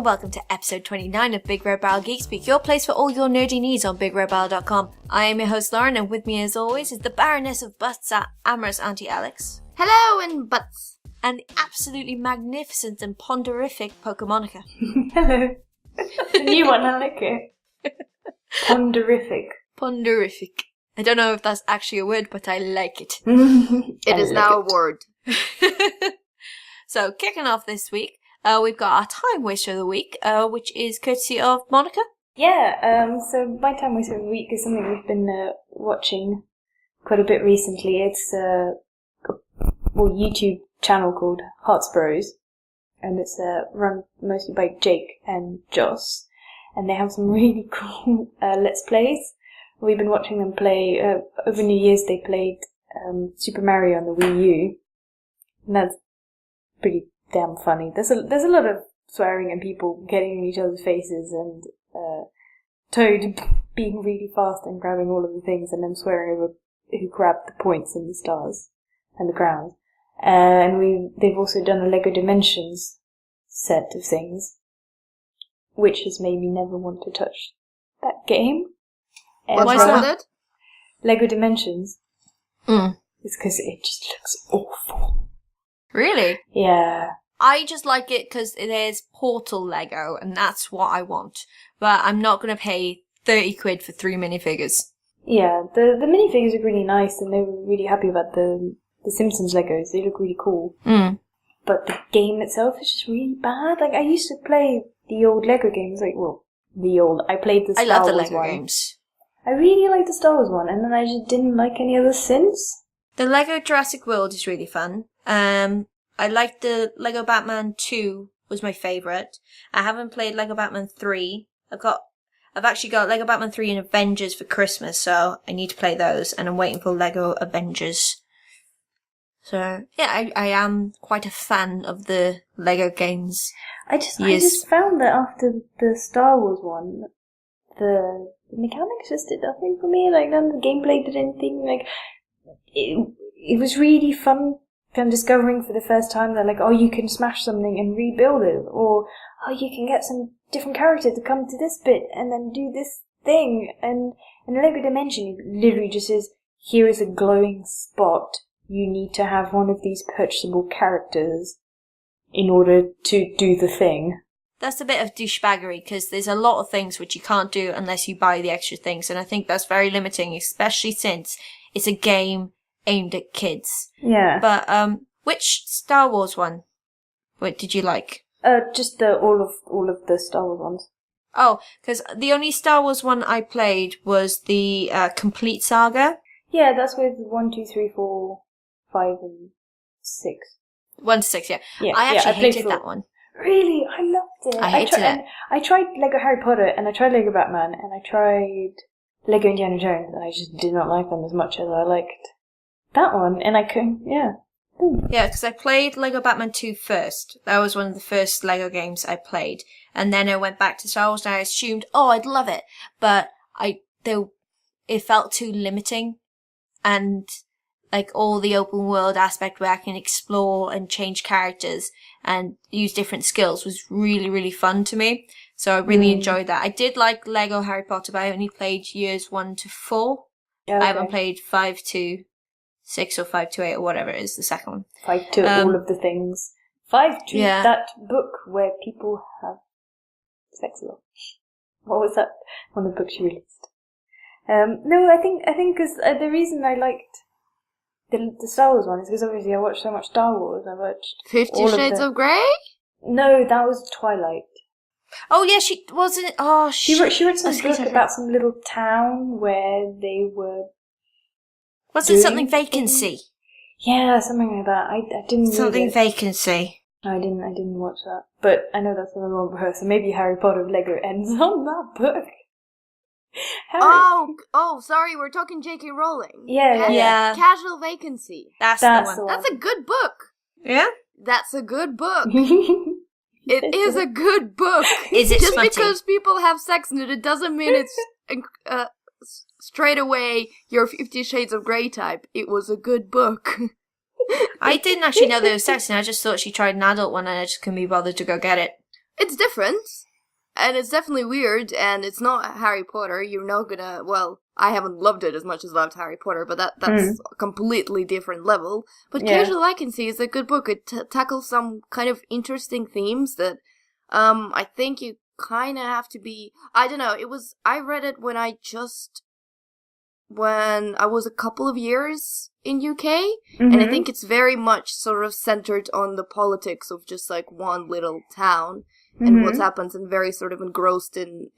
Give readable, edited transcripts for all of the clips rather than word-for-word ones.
welcome to episode 29 of BigRedBarel Geek Speak, your place for all your nerdy needs on BigRedBarel.com. I am your host Lauren, and with me as always is the Baroness of Butts, our amorous Auntie Alex. Hello and butts. And the absolutely magnificent and ponderific Pokemonica. Hello. The new one, I like it. Ponderific. Ponderific. I don't know if that's actually a word, but I like it. It is now a word. So, kicking off this week, we've got our Time Waster of the Week, which is courtesy of Monica. Yeah, so my Time Waster of the Week is something we've been watching quite a bit recently. It's a YouTube channel called HeartsBros, and it's run mostly by Jake and Joss, and they have some really cool Let's Plays. We've been watching them play, over New Year's they played Super Mario on the Wii U, and that's pretty damn funny. There's a lot of swearing and people getting in each other's faces, and Toad being really fast and grabbing all of the things and then swearing over who grabbed the points and the stars and the crowns. And they've also done a Lego Dimensions set of things, which has made me never want to touch that game. What's wrong with it? Lego Dimensions. It's because it just looks awful. Really? Yeah. I just like it because there's Portal Lego, and that's what I want. But I'm not going to pay 30 quid for 3 minifigures. Yeah, the minifigures are really nice, and they were really happy about the Simpsons Legos. They look really cool. But the game itself is just really bad. Like, I used to play the old Lego games. I played the Star Wars one. I love the Lego games. I really liked the Star Wars one, and then I just didn't like any other since. The Lego Jurassic World is really fun. I liked the Lego Batman 2 was my favourite. I haven't played Lego Batman 3. I've actually got Lego Batman 3 and Avengers for Christmas, so I need to play those, and I'm waiting for Lego Avengers. So, yeah, I am quite a fan of the Lego games. I just found that after the Star Wars one, the mechanics just did nothing for me. Like, none of the gameplay did anything. Like, it was really fun kind of discovering for the first time that, like, oh, you can smash something and rebuild it, or oh, you can get some different character to come to this bit and then do this thing. And in Lego Dimension, it literally just says, here is a glowing spot. You need to have one of these purchasable characters in order to do the thing. That's a bit of douchebaggery, because there's a lot of things which you can't do unless you buy the extra things, and I think that's very limiting, especially since it's a game aimed at kids. Yeah. But, which Star Wars one did you like? Just all of the Star Wars ones. Oh, because the only Star Wars one I played was the Complete Saga. Yeah, that's with 1, 2, 3, 4, 5, and 6. 1 to 6, yeah. I actually hated that one. Really? I loved it. I hated it. I tried Lego Harry Potter, and I tried Lego Batman, and I tried Lego Indiana Jones, and I just did not like them as much as I liked that one, and I couldn't, yeah. Yeah, because I played Lego Batman 2 first. That was one of the first Lego games I played. And then I went back to Star Wars, and I assumed, oh, I'd love it. But it felt too limiting. And, like, all the open world aspect where I can explore and change characters and use different skills was really, really fun to me. So I really enjoyed that. I did like Lego Harry Potter, but I only played years 1 to 4. Okay. I haven't played 5 to 6 or 5 to 8 or whatever it is, the second one. 5 to all of the things. 5 to that book where people have sex a lot. What was that? One of the books you released. No, I think because the reason I liked the Star Wars one is because obviously I watched so much Star Wars. I watched 50 Shades of Grey? No, that was Twilight. Oh yeah, she wasn't. Oh, she wrote some book about some little town where they were. Was it something Vacancy? Yeah, something like that. I didn't. Something Vacancy. I didn't watch that, but I know that's another one for her. So maybe Harry Potter Lego ends on that book. Oh, sorry, we're talking J.K. Rowling. Yeah. Casual Vacancy. That's the one. That's a good book. Yeah? That's a good book. It is a good book. Is it Just smutty? because people have sex in it doesn't mean it's straight away your 50 Shades of Grey type. It was a good book. I didn't actually know there was sex in it. I just thought she tried an adult one and I just couldn't be bothered to go get it. It's different, and it's definitely weird, and it's not Harry Potter. You're not gonna, well, I haven't loved it as much as loved Harry Potter, but that's a completely different level. But Casual Vacancy is a good book. It tackles some kind of interesting themes that I think you kind of have to be, I don't know, I read it when I was a couple of years in UK, and I think it's very much sort of centered on the politics of just like one little town and what happens, and very sort of engrossed in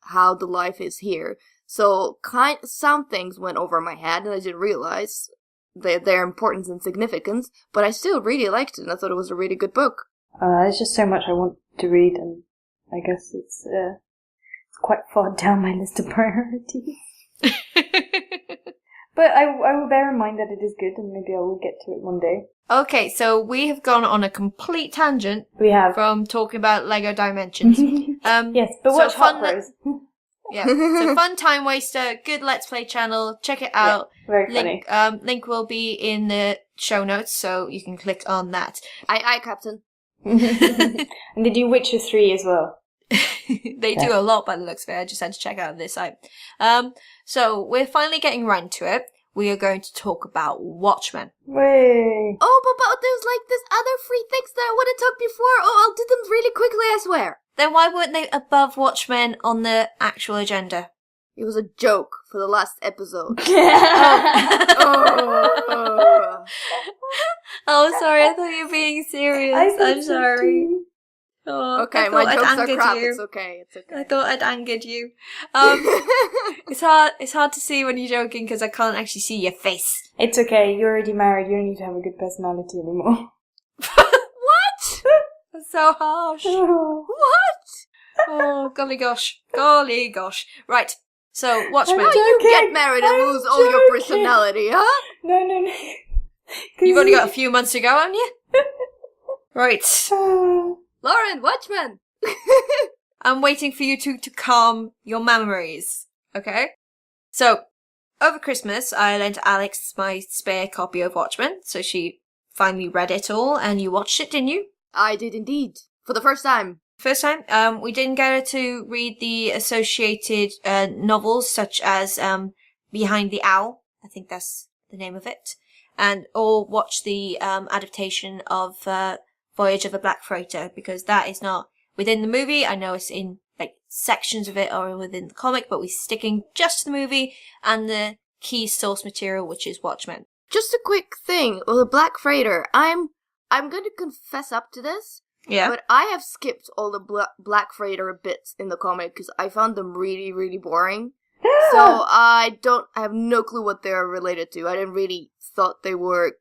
how the life is here. So some things went over my head, and I didn't realize their importance and significance, but I still really liked it, and I thought it was a really good book. There's just so much I want to read, and I guess it's quite far down my list of priorities. But I will bear in mind that it is good, and maybe I will get to it one day. Okay, so we have gone on a complete tangent. We have. From talking about Lego Dimensions. Yes, but watch HeartsBros. Yeah, so fun time waster, good Let's Play channel, check it out. Yeah, very funny. Link will be in the show notes, so you can click on that. Aye, Captain. And they do Witcher 3 as well. They do a lot by the looks of it. I just had to check out this site. So we're finally getting round to it. We are going to talk about Watchmen. Way. Oh, but there's like this other 3 things that I want to talk before. Oh, I'll do them really quickly, I swear. Then why weren't they above Watchmen on the actual agenda? It was a joke for the last episode. Oh, sorry, I thought you were being serious. I'm sorry. Oh, okay, my jokes are crap. It's okay. I thought I'd angered you. It's hard to see when you're joking because I can't actually see your face. It's okay. You're already married. You don't need to have a good personality anymore. What? That's so harsh. What? Oh, golly gosh. Golly gosh. Right. So, Watchmen. How you get married and lose all your personality, huh? No. You've only got a few months to go, haven't you? Right. Lauren, Watchmen! I'm waiting for you to calm your memories, okay? So, over Christmas, I lent Alex my spare copy of Watchmen, so she finally read it all, and you watched it, didn't you? I did indeed. For the first time. First time. We didn't get her to read the associated novels, such as Behind the Owl, I think that's the name of it, or watch the adaptation of Voyage of a Black Freighter, because that is not within the movie. I know it's in like sections of it or within the comic, but we're sticking just to the movie and the key source material, which is Watchmen. Just a quick thing with the Black Freighter. I'm going to confess up to this. Yeah. But I have skipped all the Black Freighter bits in the comic because I found them really, really boring. So I have no clue what they're related to. I didn't really thought they were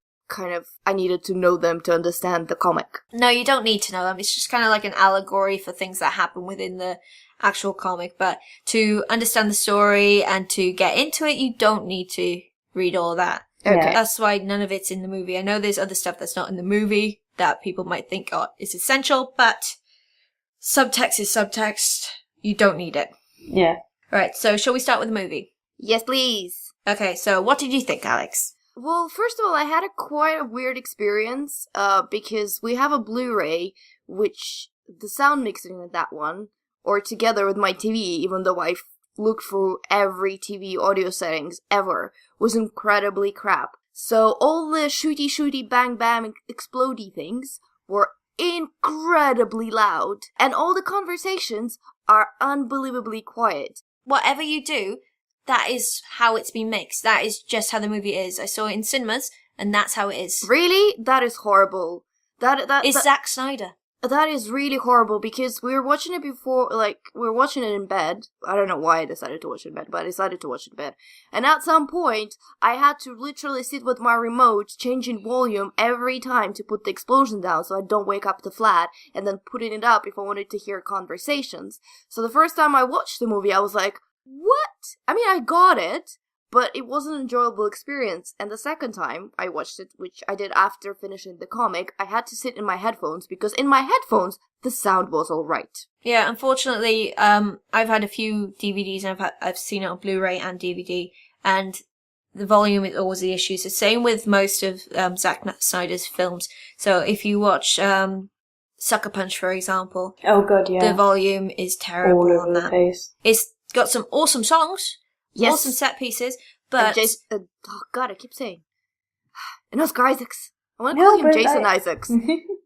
I needed to know them to understand the comic. No, you don't need to know them. It's just kind of like an allegory for things that happen within the actual comic. But to understand the story and to get into it, you don't need to read all that. Okay. That's why none of it's in the movie. I know there's other stuff that's not in the movie that people might think is essential, but subtext is subtext. You don't need it. Yeah. Right, so shall we start with the movie? Yes, please. Okay, so what did you think, Alex? Well, first of all, I had quite a weird experience, because we have a Blu-ray, which the sound mixing in that one, or together with my TV, even though I've looked through every TV audio settings ever, was incredibly crap. So all the shooty bang bang explodey things were incredibly loud, and all the conversations are unbelievably quiet. Whatever you do, that is how it's been mixed. That is just how the movie is. I saw it in cinemas, and that's how it is. Really? That is horrible. It's Zack Snyder. That is really horrible, because we were watching it before, we were watching it in bed. I don't know why I decided to watch it in bed, but I decided to watch it in bed. And at some point, I had to literally sit with my remote, changing volume every time to put the explosion down so I don't wake up the flat, and then putting it up if I wanted to hear conversations. So the first time I watched the movie, I was like, what? I mean, I got it, but it wasn't an enjoyable experience. And the second time I watched it, which I did after finishing the comic, I had to sit in my headphones, because in my headphones, the sound was alright. Yeah, unfortunately, I've had a few DVDs, and I've seen it on Blu-ray and DVD, and the volume is always the issue. It's the same with most of Zack Snyder's films. So if you watch Sucker Punch, for example. Oh god, yeah. The volume is terrible all on over the that. place. It's got some awesome songs, Yes. awesome set pieces, And but Jason, oh god, I keep saying. And Oscar Isaacs. I want to No, call him but Jason Isaacs,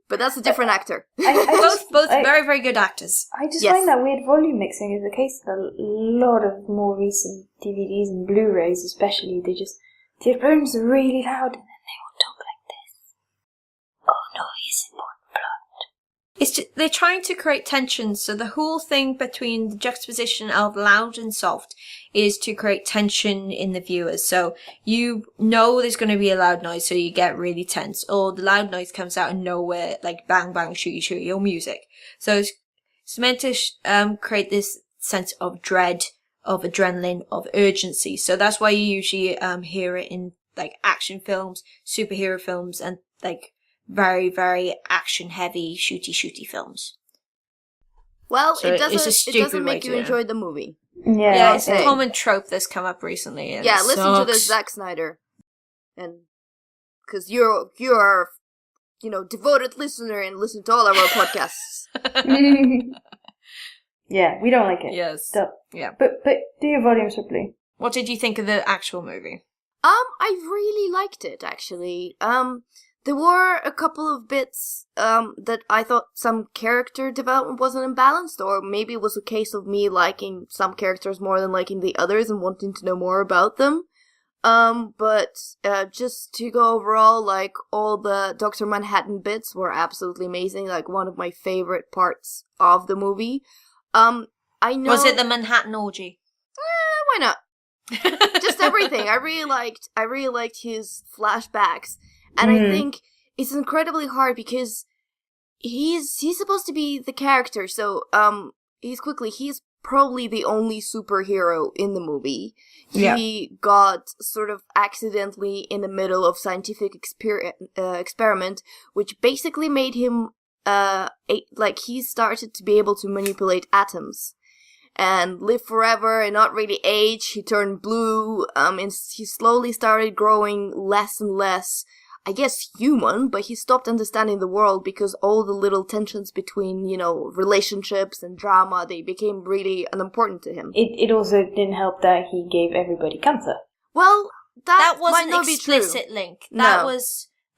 but that's a different actor. both very, very good actors. I just Yes. find that weird volume mixing is the case with a lot of more recent DVDs and Blu-rays, especially. The opponents are really loud, and then they all talk like this. Oh no, he's important blood. It's just, they're trying to create tension, so the whole thing between the juxtaposition of loud and soft is to create tension in the viewers. So you know there's going to be a loud noise, so you get really tense, or the loud noise comes out of nowhere, like bang bang shooty shooty, or music. So it's meant to create this sense of dread, of adrenaline, of urgency. So that's why you usually hear it in like action films, superhero films, and like very, very action-heavy, shooty films. Well, So it it's a doesn't stupid way make you to- enjoy the movie. Yeah, It's okay. a common trope that's come up recently. And Yeah, it listen to this, sucks. Zack Snyder, and because you're devoted listener and listen to all our podcasts. yeah, we don't like it. Yes. Stop. Yeah. But do your volumes properly. What did you think of the actual movie? I really liked it actually. There were a couple of bits that I thought some character development wasn't imbalanced, or maybe it was a case of me liking some characters more than liking the others and wanting to know more about them. But just to go overall, like, all the Dr. Manhattan bits were absolutely amazing, like one of my favorite parts of the movie. I know. Was it the Manhattan orgy? Why not? Just everything. I really liked his flashbacks, and I think it's incredibly hard because he's supposed to be the character. So he's probably the only superhero in the movie. Yeah. He got sort of accidentally in the middle of scientific experiment, which basically made him he started to be able to manipulate atoms and live forever and not really age. He turned blue, and he slowly started growing less and less, I guess, human, but he stopped understanding the world because all the little tensions between, relationships and drama, they became really unimportant to him. It also didn't help that he gave everybody cancer. Well, That might wasn't not be true. explicit link. No.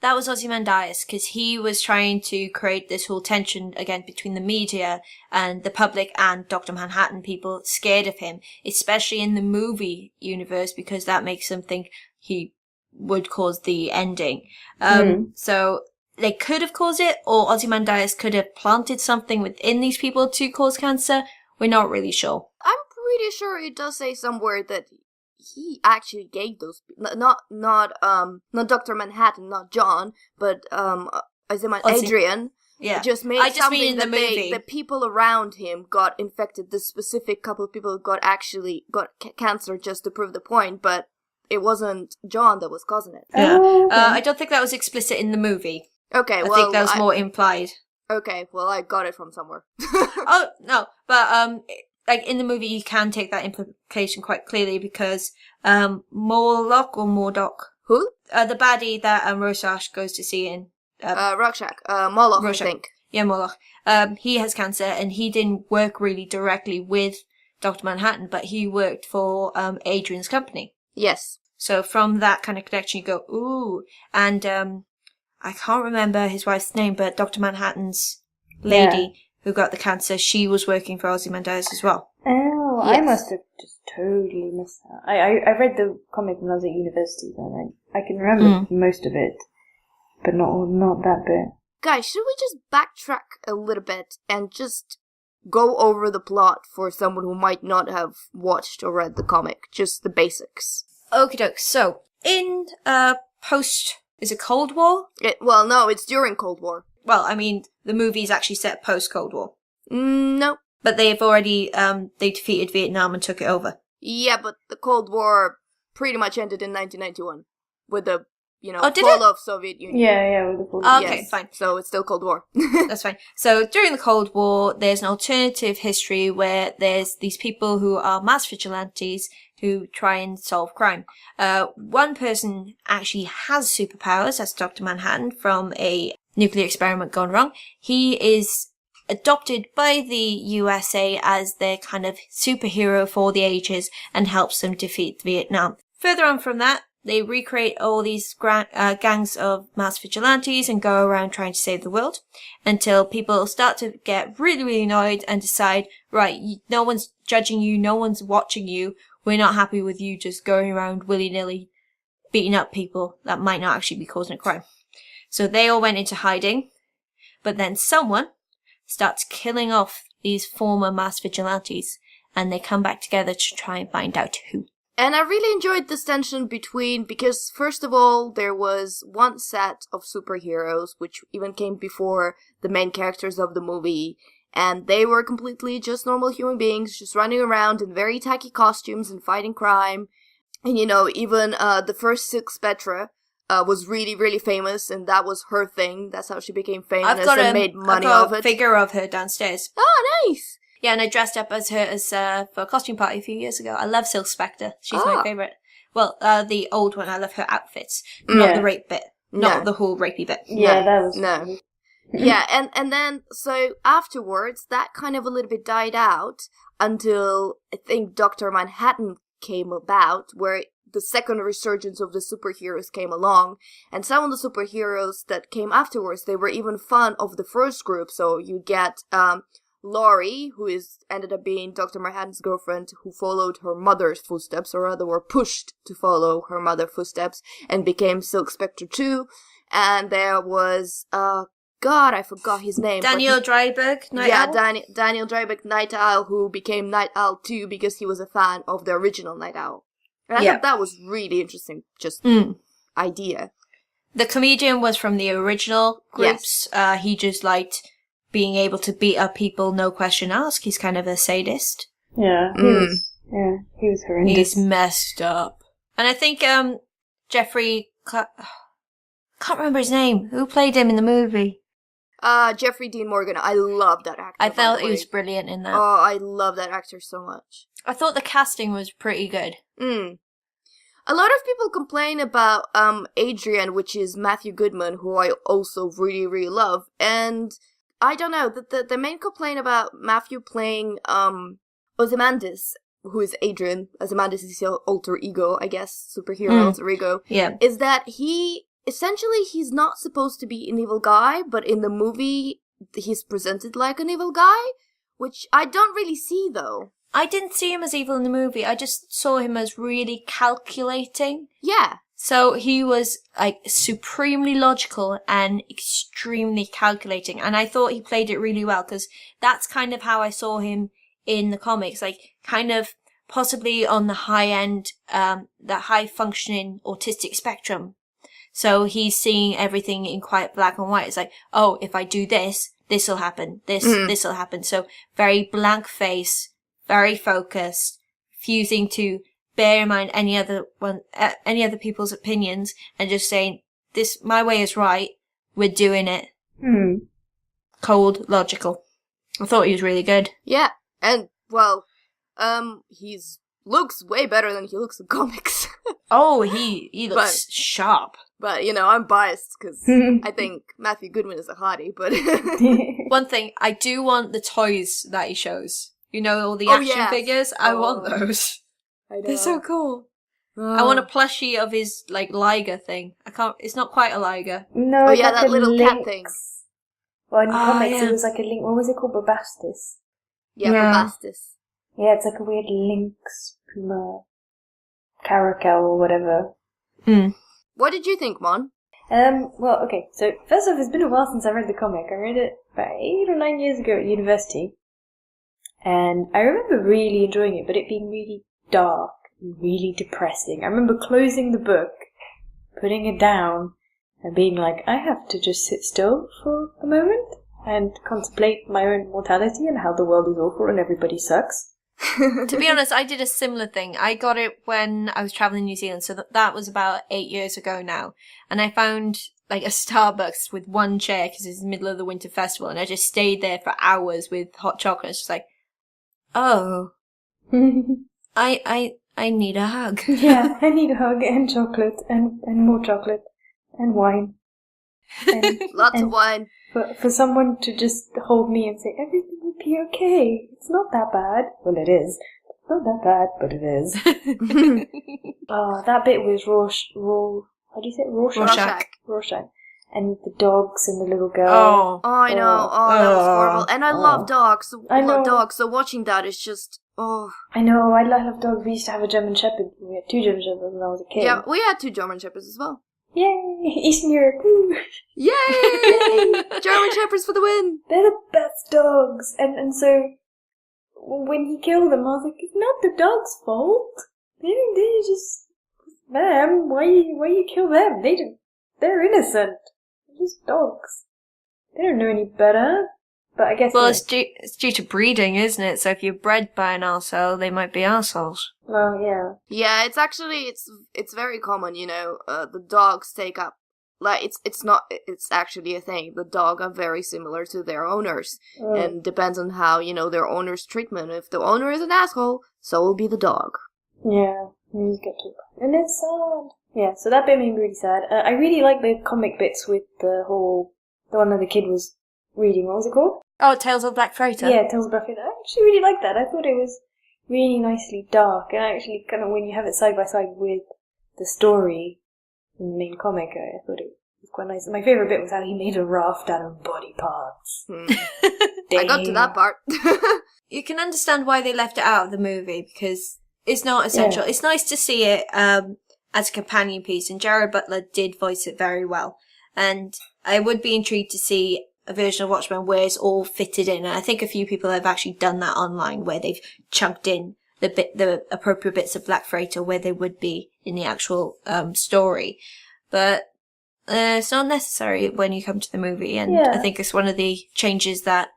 That was Ozymandias, because he was trying to create this whole tension again between the media and the public and Dr. Manhattan, people scared of him, especially in the movie universe, because that makes them think he would cause the ending. So they could have caused it, or Ozymandias could have planted something within these people to cause cancer. We're not really sure. I'm pretty sure it does say somewhere that he actually gave those not Dr. Manhattan, not John, but Adrian. Yeah. Just made I just something mean in the that movie. the people around him got infected. The specific couple of people got cancer, just to prove the point, but it wasn't John that was causing it. Yeah. Oh, okay. I don't think that was explicit in the movie. Okay, I well, think that was more implied. Okay, well, I got it from somewhere. Oh, no, but, like, in the movie, you can take that implication quite clearly because, Morlock or Mordock, Who? the baddie that, Rorschach goes to see in, Rorschach. Moloch, Rorschach. I think. Yeah, Morlock. He has cancer and he didn't work really directly with Dr. Manhattan, but he worked for, Adrian's company. Yes. So from that kind of connection, you go, ooh, and, I can't remember his wife's name, but Dr. Manhattan's lady who got the cancer, she was working for Ozymandias as well. Oh, Yes. I must have just totally missed that. I read the comic when I was at university, and I can remember most of it, but not that bit. Guys, should we just backtrack a little bit and just go over the plot for someone who might not have watched or read the comic? Just the basics. Okie doke. So, in, is it Cold War? Well, no, it's during Cold War. Well, I mean, the movie's actually set post-Cold War. No. But they've already, they defeated Vietnam and took it over. Yeah, but the Cold War pretty much ended in 1991 with the, did fall it? of Soviet Union. Yeah, with the full. Okay, fine. So it's still Cold War. That's fine. So during the Cold War, there's an alternative history where there's these people who are mass vigilantes who try and solve crime. One person actually has superpowers, that's Dr. Manhattan, from a nuclear experiment gone wrong. He is adopted by the USA as their kind of superhero for the ages and helps them defeat Vietnam. Further on from that, they recreate all these gangs of mass vigilantes and go around trying to save the world until people start to get really, really annoyed and decide, right, no one's judging you, no one's watching you, we're not happy with you just going around willy-nilly beating up people that might not actually be causing a crime. So they all went into hiding, but then someone starts killing off these former mass vigilantes, and they come back together to try and find out who. And I really enjoyed this tension because first of all, there was one set of superheroes, which even came before the main characters of the movie, and they were completely just normal human beings, just running around in very tacky costumes and fighting crime. And even the first Silk Spectre was really, really famous, and that was her thing. That's how she became famous and made money off it. I've got a figure of her downstairs. Oh, nice! Yeah, and I dressed up as her for a costume party a few years ago. I love Silk Spectre. She's my favourite. Well, the old one. I love her outfits, not the rape bit, not the whole rapey bit. Yeah, that was no. Yeah, and then so afterwards, that kind of a little bit died out until I think Dr. Manhattan came about, where the second resurgence of the superheroes came along, and some of the superheroes that came afterwards, they were even fun of the first group. So you get Laurie, who ended up being Dr. Manhattan's girlfriend, who followed her mother's footsteps, or rather were pushed to follow her mother's footsteps, and became Silk Spectre 2. And there was God, I forgot his name. Daniel Dreiberg, Night Owl? Daniel Dreiberg, Night Owl, who became Night Owl 2 because he was a fan of the original Night Owl. And I thought that was really interesting, idea. The comedian was from the original groups. Yes. He just liked being able to beat up people, no question asked. He's kind of a sadist. Yeah, he was horrendous. He's messed up. And I think Jeffrey... can't remember his name. Who played him in the movie? Jeffrey Dean Morgan. I love that actor. I thought he was brilliant in that. Oh, I love that actor so much. I thought the casting was pretty good. A lot of people complain about Adrian, which is Matthew Goodman, who I also really, really love. And I don't know, the main complaint about Matthew playing Ozymandias, who is Adrian, Ozymandias is his alter ego, I guess, superhero alter ego, is that he's not supposed to be an evil guy, but in the movie, he's presented like an evil guy, which I don't really see, though. I didn't see him as evil in the movie. I just saw him as really calculating. Yeah. So he was, supremely logical and extremely calculating. And I thought he played it really well, because that's kind of how I saw him in the comics. Kind of possibly on the high end, the high-functioning autistic spectrum. So he's seeing everything in quite black and white. It's if I do this, this'll happen. This'll happen. So very blank face, very focused, refusing to bear in mind any other people's opinions, and just saying, my way is right. We're doing it. Cold, logical. I thought he was really good. Yeah. And, he's looks way better than he looks in comics. Oh, he looks sharp. But, I'm biased because I think Matthew Goodman is a hottie, but... One thing, I do want the toys that he shows. All the action figures? I want those. I know. They're so cool. I want a plushie of his, Liger thing. It's not quite a Liger. No, it's that little cat thing. Well, in comics, it was like a link. What was it called? Bubastis. Yeah, Bubastis. Yeah, it's like a weird lynx, puma, caracal, or whatever. What did you think, Mon? Okay, so first off, it's been a while since I read the comic. I read it about 8 or 9 years ago at university. And I remember really enjoying it, but it being really dark and really depressing. I remember closing the book, putting it down, and being like, I have to just sit still for a moment and contemplate my own mortality and how the world is awful and everybody sucks. To be honest, I did a similar thing. I got it when I was traveling in New Zealand, so that was about 8 years ago now. And I found a Starbucks with one chair because it's the middle of the winter festival, and I just stayed there for hours with hot chocolate. It's just oh, I need a hug. Yeah, I need a hug and chocolate and more chocolate and wine. And, Lots of and wine. for someone to just hold me and say, everything will be okay. It's not that bad. Well, it is. It's not that bad, but it is. Oh, that bit was how do you say it? Rorschach. And the dogs and the little girl. Oh, I know. Oh, that was horrible. And I love dogs. I love dogs. So watching that is just, I know. I love dogs. We used to have a German Shepherd. We had 2 German Shepherds when I was a kid. Yeah, we had 2 German Shepherds as well. Yay! Eastern Europe. Woo. Yay! German Shepherds for the win. They're the best dogs. And so when he killed them, I was like, it's not the dog's fault. They just them. Why you kill them? They're innocent. They're just dogs. They don't know any better. But I guess... Well, it's due to breeding, isn't it? So if you're bred by an arsehole, they might be arseholes. Well, yeah. Yeah, it's actually, it's very common, you know, the dogs take up, like, it's actually a thing. The dog are very similar to their owners. And depends on how, you know, their owner's treatment. If the owner is an asshole, so will be the dog. Yeah, you get to... And it's sad. Yeah, so that bit made me really sad. I really like the comic bits with the one that the kid was reading. What was it called? Oh, Tales of Black Freighter. Yeah, Tales of Black Freighter. I actually really liked that. I thought it was really nicely dark, and actually kind of when you have it side by side with the story in the main comic, I thought it was quite nice. My favourite bit was how he made a raft out of body parts. I got to that part. You can understand why they left it out of the movie, because it's not essential. Yeah. It's nice to see it as a companion piece, and Jared Butler did voice it very well. And I would be intrigued to see a version of Watchmen where it's all fitted in. And I think a few people have actually done that online, where they've chunked in the appropriate bits of Black Freighter where they would be in the actual story. But it's not necessary when you come to the movie, and I think it's one of the changes that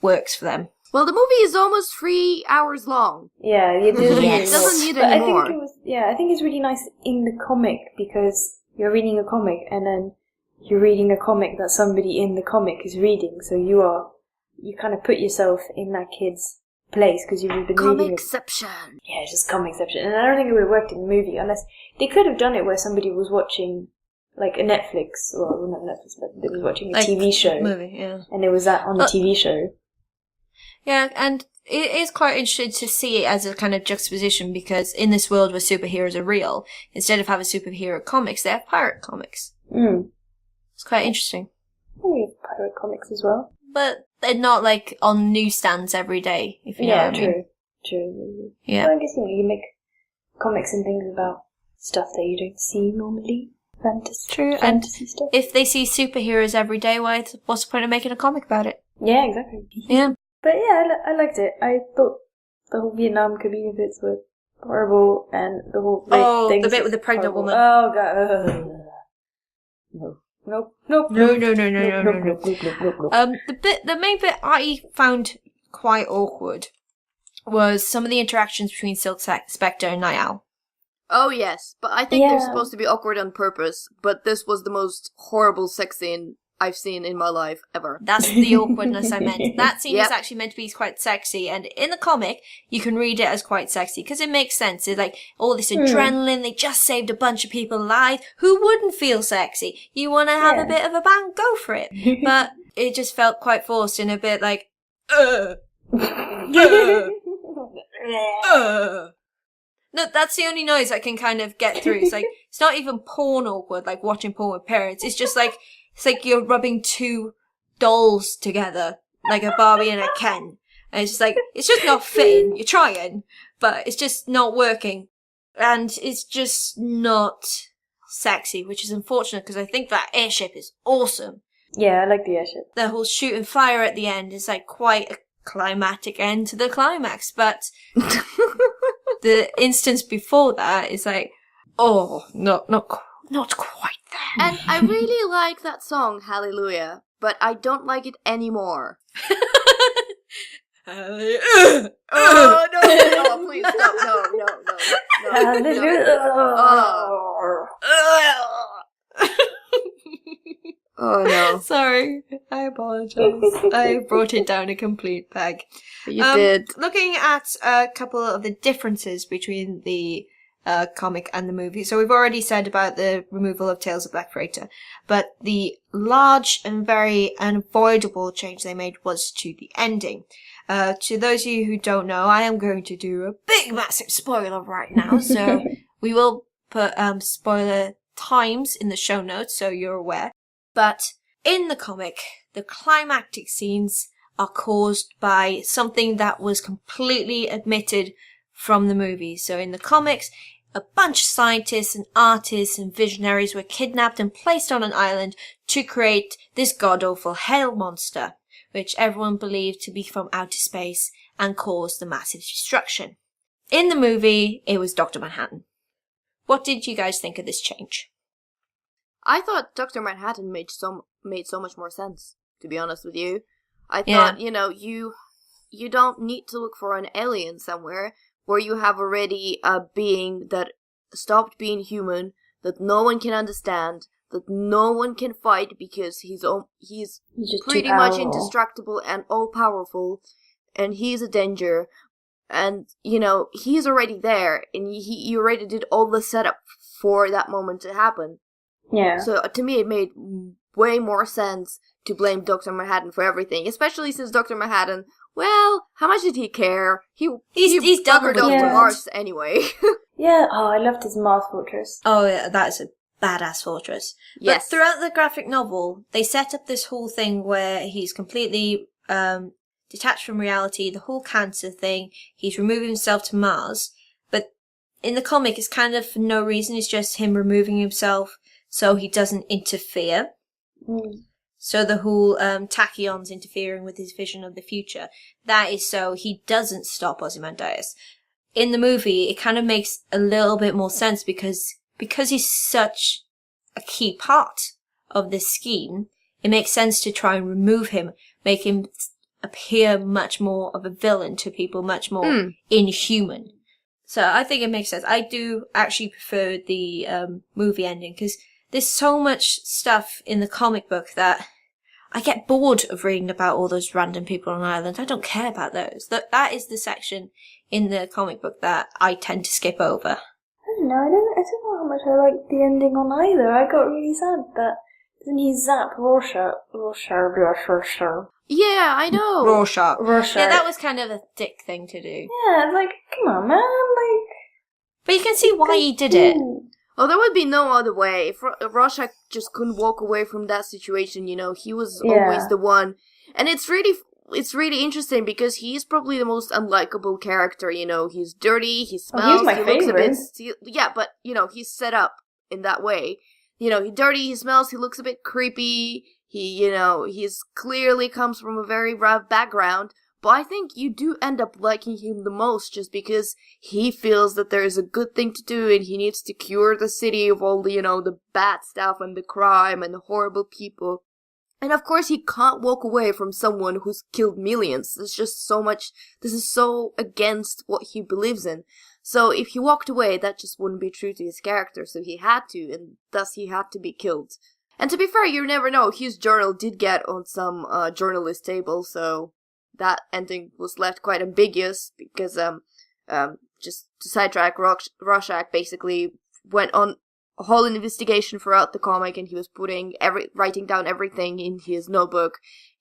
works for them. Well, the movie is almost 3 hours long. Yeah, it doesn't need any more. I think it's really nice in the comic, because you're reading a comic and then you're reading a comic that somebody in the comic is reading, so you kind of put yourself in that kid's place, because you've been reading Comicception. Yeah, it's just comicception. And I don't think it would have worked in the movie, unless they could have done it where somebody was watching like a Netflix, well, not Netflix, but they was watching a TV show. Movie, yeah. And it was that on the TV show. Yeah, and it is quite interesting to see it as a kind of juxtaposition, because in this world where superheroes are real, instead of having superhero comics, they have pirate comics. It's quite interesting. We have pirate comics as well. But they're not like on newsstands every day, if you know what I mean. True. Yeah. Well, I guess, you make comics and things about stuff that you don't see normally. Fantasy stuff. If they see superheroes every day, what's the point of making a comic about it? Yeah, exactly. Yeah. But yeah, I liked it. I thought the whole Vietnam community bits were horrible, and the whole thing. The bit with the pregnant woman. Oh god. No. Nope. No. The main bit I found quite awkward was some of the interactions between Silk Spectre and Night Owl. Oh yes, but I think they're supposed to be awkward on purpose, but this was the most horrible sex scene I've seen in my life ever. That's the awkwardness I meant. That scene is actually meant to be quite sexy, and in the comic, you can read it as quite sexy, because it makes sense. It's like, all this adrenaline, they just saved a bunch of people alive. Who wouldn't feel sexy? You want to have a bit of a bang? Go for it. But it just felt quite forced, and a bit like, No, that's the only noise I can kind of get through. It's like, it's not even porn awkward, like watching porn with parents. It's just like, it's like you're rubbing 2 dolls together, like a Barbie and a Ken. And it's just like, it's just not fitting. You're trying, but it's just not working. And it's just not sexy, which is unfortunate, because I think that airship is awesome. Yeah, I like the airship. The whole shooting fire at the end is like quite a climactic end to the climax, but the instance before that is like, not quite there. And I really like that song, Hallelujah, but I don't like it anymore. Hallelujah. No, please, no. Hallelujah. Oh no. Sorry, I apologize. I brought it down a complete peg. You did. Looking at a couple of the differences between the comic and the movie. So we've already said about the removal of Tales of Black Freighter, but the large and very unavoidable change they made was to the ending. To those of you who don't know, I am going to do a big massive spoiler right now, so we will put spoiler times in the show notes so you're aware. But in the comic, the climactic scenes are caused by something that was completely omitted from the movie. So in the comics, a bunch of scientists and artists and visionaries were kidnapped and placed on an island to create this god-awful hail monster, which everyone believed to be from outer space and caused the massive destruction. In the movie, it was Dr. Manhattan. What did you guys think of this change? I thought Dr. Manhattan made so much more sense, to be honest with you. I thought, you don't need to look for an alien somewhere where you have already a being that stopped being human, that no one can understand, that no one can fight because he's pretty much indestructible and all-powerful, and he's a danger. And, he's already there, and he already did all the setup for that moment to happen. Yeah. So to me, it made way more sense to blame Dr. Manhattan for everything, especially since Dr. Manhattan, well, how much did he care? He's done buggered off to Mars anyway. Yeah, I loved his Mars fortress. Oh, yeah, that's a badass fortress. Yes. But throughout the graphic novel, they set up this whole thing where he's completely detached from reality, the whole cancer thing, he's removing himself to Mars. But in the comic, it's kind of for no reason, it's just him removing himself so he doesn't interfere. Mm. So the whole tachyons interfering with his vision of the future, that is so he doesn't stop Ozymandias. In the movie, it kind of makes a little bit more sense because he's such a key part of this scheme, it makes sense to try and remove him, make him appear much more of a villain to people, much more inhuman. So I think it makes sense. I do actually prefer the movie ending because there's so much stuff in the comic book that I get bored of reading about all those random people on an island. I don't care about those. That is the section in the comic book that I tend to skip over. I don't know. I don't know how much I liked the ending on either. I got really sad that didn't he zap Rorschach? Yeah, I know. Rorschach. Rorschach. Yeah, that was kind of a dick thing to do. Yeah, like, come on, man. Like, but you can see why he did it. Oh, there would be no other way. If Rorschach just couldn't walk away from that situation, he was always the one. And it's really interesting because he's probably the most unlikable character, He's dirty, he smells, he's my favorite. Looks a bit... Yeah, but, he's set up in that way. He's dirty, he smells, he looks a bit creepy, he's clearly comes from a very rough background, but I think you do end up liking him the most just because he feels that there's a good thing to do and he needs to cure the city of all the, the bad stuff and the crime and the horrible people. And of course he can't walk away from someone who's killed millions. There's just so much, this is so against what he believes in. So if he walked away, that just wouldn't be true to his character, so he had to, and thus he had to be killed. And to be fair, you never know, his journal did get on some journalist table, so that ending was left quite ambiguous, because just to sidetrack, Rorschach basically went on a whole investigation throughout the comic, and he was writing down everything in his notebook,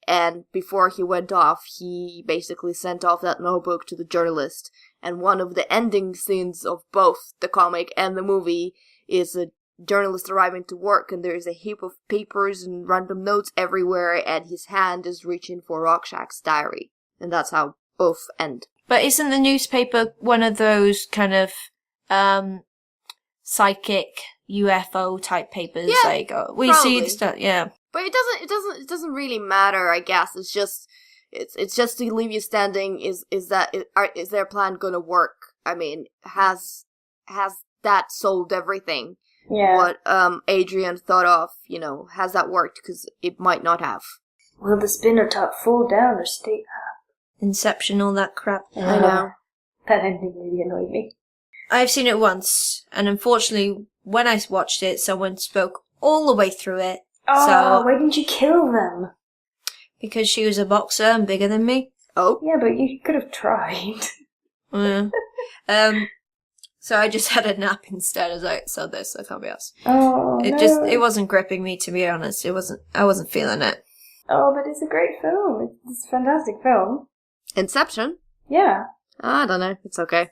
and before he went off, he basically sent off that notebook to the journalist. And one of the ending scenes of both the comic and the movie is a journalist arriving to work, and there's a heap of papers and random notes everywhere, and his hand is reaching for Rorschach's diary. And that's how both end. But isn't the newspaper one of those kind of psychic UFO type papers? Yeah, like we probably. see the stuff, yeah. But it doesn't really matter, I guess. It's just to leave you standing. Is their plan gonna work? I mean, has that solved everything? Yeah. What Adrian thought of, has that worked? Because it might not have. Will the spinner top fall down or stay up? Inception, all that crap. I know. That ending really annoyed me. I've seen it once, and unfortunately, when I watched it, someone spoke all the way through it. Oh, so, why didn't you kill them? Because she was a boxer and bigger than me. Oh. Yeah, but you could have tried. Yeah. So I just had a nap instead as I saw this. I can't be asked. Oh, It wasn't gripping me, to be honest. I wasn't feeling it. Oh, but it's a great film. It's a fantastic film. Inception? Yeah. I don't know. It's okay.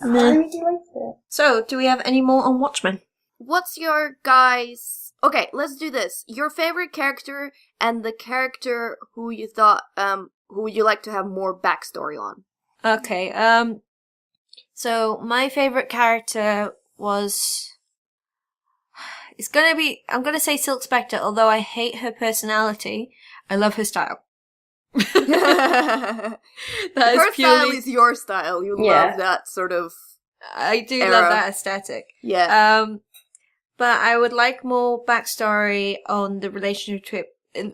I really liked it. So, do we have any more on Watchmen? What's your guys... Okay, let's do this. Your favorite character and the character who you thought, who would you like to have more backstory on? Okay, so my favorite character was... I'm gonna say Silk Spectre, although I hate her personality. I love her style. Her style is your style. You love that sort of I do era. love that aesthetic. Yeah. But I would like more backstory on the relationship a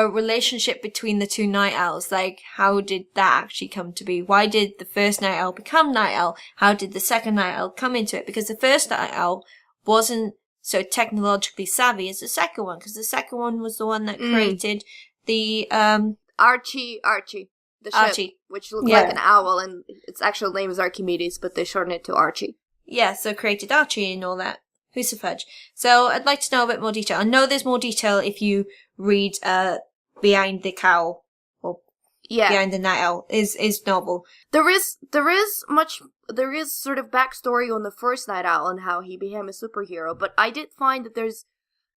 relationship between the two Night Owls. Like, how did that actually come to be? Why did the first Night Owl become Night Owl? How did the second Night Owl come into it? Because the first Night Owl wasn't so technologically savvy as the second one, because the second one was the one that created the Archie, the ship, Archie. which looks like an owl, and its actual name is Archimedes, but they shorten it to Archie. Yeah, so created Archie and all that. Who's the fudge? So I'd like to know a bit more detail. I know there's more detail if you read Behind the Cowl or Behind the Night Owl is novel. There is sort of backstory on the first Night Owl and how he became a superhero, but I did find that there's